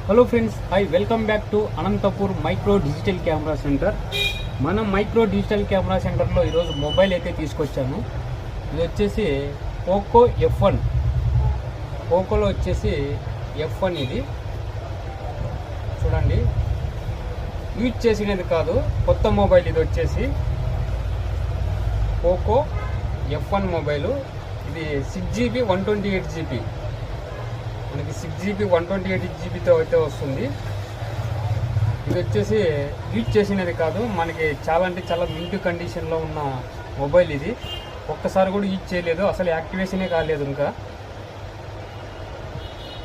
Hello friends, hi, welcome back to Anantapur micro digital camera centre. మనం micro digital camera సెంటర్లో ఈరోజు mobile అయితే తీసుకొచ్చాను. ఇది వచ్చేసి పోకో F1. పోకోలో వచ్చేసి F1 ఇది చూడండి. యూజ్ చేసినది కాదు, కొత్త మొబైల్ ఇది వచ్చేసి పోకో F1 మొబైలు. ఇది 6GB 128GB, మనకి 6GB 128GBతో అయితే వస్తుంది. ఇది వచ్చేసి యూజ్ చేసినది కాదు, మనకి చాలా అంటే చాలా మింట్ కండిషన్లో ఉన్న మొబైల్ ఇది. ఒక్కసారి కూడా యూజ్ చేయలేదు, అసలు యాక్టివేషనే కాలేదు ఇంకా.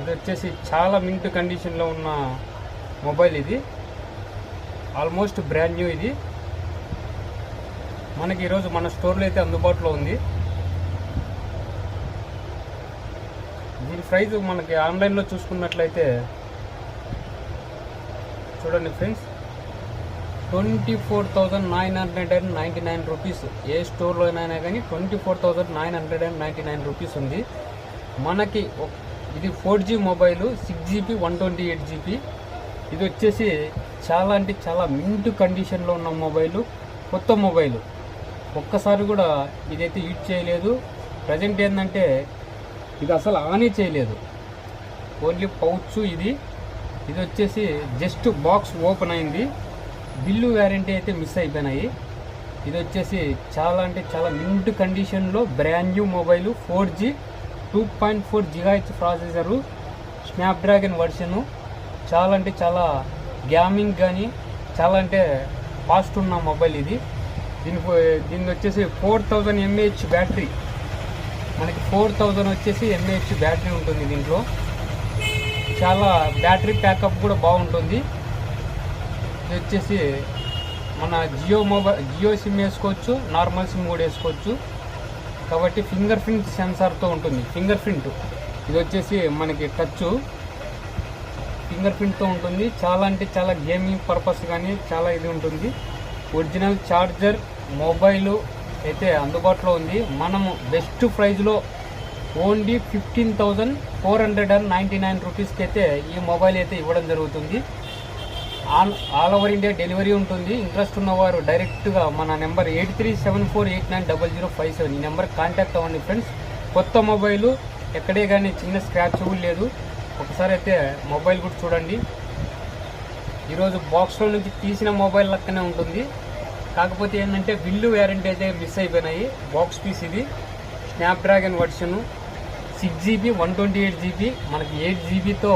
ఇది వచ్చేసి చాలా మింట్ కండిషన్లో ఉన్న మొబైల్ ఇది, ఆల్మోస్ట్ బ్రాండ్ న్యూ. ఇది మనకి ఈరోజు మన స్టోర్లో అయితే అందుబాటులో ఉంది. దీని ప్రైస్ మనకి ఆన్లైన్లో చూసుకున్నట్లయితే చూడండి ఫ్రెండ్స్, 24,999 రూపీస్. ఏ స్టోర్లో అయినా కానీ 24,999 రూపీస్ ఉంది. మనకి ఇది 4G మొబైలు, 6GB 128GB. ఇది వచ్చేసి చాలా అంటే చాలా మింట్ కండిషన్లో ఉన్న మొబైలు, కొత్త మొబైలు. ఒక్కసారి కూడా ఇదైతే యూజ్ చేయలేదు. ప్రజెంట్ ఏంటంటే ఇది అసలు ఆనే చేయలేదు, ఓన్లీ పౌచ్ ఇది. ఇది వచ్చేసి జస్ట్ బాక్స్ ఓపెన్ అయింది, బిల్లు వ్యారంటీ అయితే మిస్ అయిపోయినాయి. ఇది వచ్చేసి చాలా అంటే చాలా మింట్ కండిషన్లో brand new mobile, 4G 2.4 GHz processor, Snapdragon version. చాలా అంటే చాలా గేమింగ్ కానీ చాలా అంటే ఫాస్ట్ ఉన్న మొబైల్ ఇది. దీని వచ్చేసి 4000 mAh బ్యాటరీ, మనకి 4000 వచ్చేసి mAh బ్యాటరీ ఉంటుంది దీంట్లో. చాలా బ్యాటరీ ప్యాకప్ కూడా బాగుంటుంది. ఇది వచ్చేసి మన జియో సిమ్ వేసుకోవచ్చు, నార్మల్ సిమ్ కూడా వేసుకోవచ్చు. కాబట్టి ఫింగర్ ప్రింట్ సెన్సార్తో ఉంటుంది. ఫింగర్ ప్రింట్ ఇది వచ్చేసి మనకి టచ్ ఫింగర్ ప్రింట్తో ఉంటుంది. చాలా అంటే చాలా గేమింగ్ పర్పస్ కానీ చాలా ఇది ఉంటుంది. ఒరిజినల్ ఛార్జర్ మొబైలు అయితే అందుబాటులో ఉంది. మనము బెస్ట్ ప్రైజ్లో ఓన్లీ 15,499 రూపీస్కి అయితే ఈ మొబైల్ అయితే ఇవ్వడం జరుగుతుంది. ఆల్ ఓవర్ ఇండియా డెలివరీ ఉంటుంది. ఇంట్రెస్ట్ ఉన్నవారు డైరెక్ట్గా మన నెంబర్ 8374890057 ఈ నెంబర్ కాంటాక్ట్ అవ్వండి ఫ్రెండ్స్. కొత్త మొబైలు, ఎక్కడే కానీ చిన్న స్క్రాచ్ లేదు. ఒకసారి అయితే మొబైల్ కూడా చూడండి. ఈరోజు బాక్స్లో నుంచి తీసిన మొబైల్ లెక్కనే ఉంటుంది, కాకపోతే ఏంటంటే బిల్లు వ్యారంటీ అయితే మిస్ అయిపోయినాయి. బాక్స్ పీస్ ఇది, స్నాప్డ్రాగన్ వర్షను, 6GB 128GB, మనకి 8GBతో